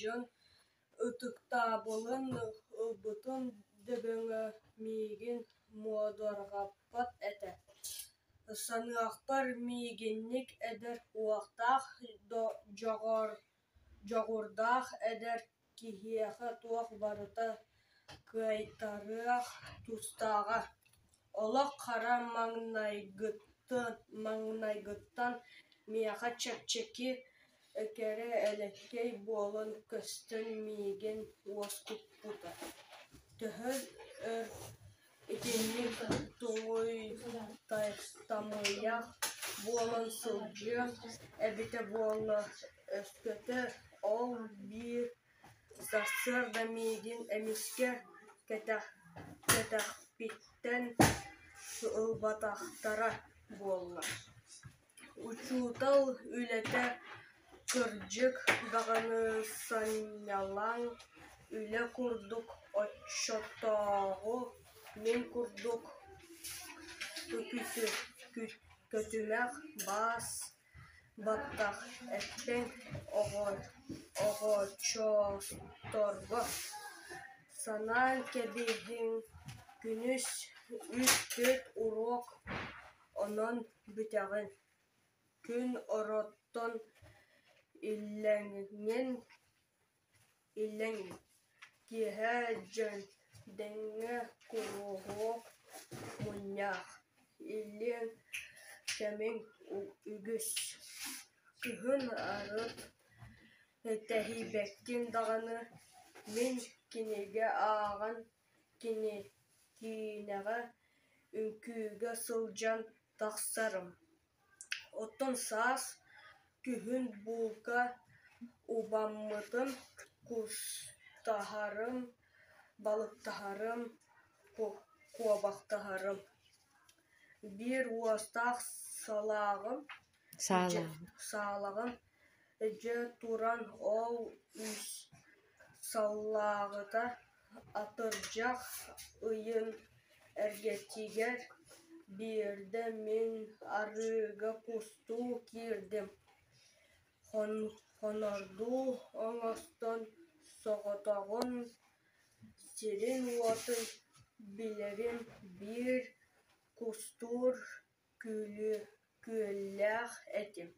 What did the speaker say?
Жон ытыктабылын ылбытын дөбөңө миигин муодоргаппат эте. Саныахпар миигинник эдер уахтаах жогурдаах эдер киһиэхэ туох барыта кыайтарыах тустааҕа. Олох хара маҥнайгыттан миэхэ чэпчэки кэрэ элеккэй буолан көстөн миигин уоскуппута. Төһө өр итинник туҥуйтамыйах буолан сылдьыа эбитэ буолла өскөтө ол биир сарсыар да миигин эмискэ кэтэхпиттэн ылбатахтара буолла. Учуутал үлэтэ кырдьык даҕаны-санньалаҥ үлэ курдук оччотооҕу мин курдук көтүмэх баас баттах эппин оҕочоосторго. Санаан кэбиһиҥ күнүс 3-4 урок онон бүтэҕин. Күн ороттон иллэҥин киэһэ дьон дэҥҥэ куруһуох мунньаах иллиэн кэмиҥ үгүс. Кыһын арыт тэһибэккин даҕаны мин кинигэ ааҕан кинэҕэ үҥкүүгэ сылдьан тахсарым. Оттон саас күһүн булка убаммытын кустаһарым, балыктаһарым, куобахтаһарым. Биир уостаах саалаҕым дьэ туран ол үс саллааҕыта атырдьах ыйын эргэттиигэр биирдэ мин арыыга кустуу киирдим. Хонордуу оҥостон соҕотоҕун сирин уотун билэрин биир кустуур күөлээх этим.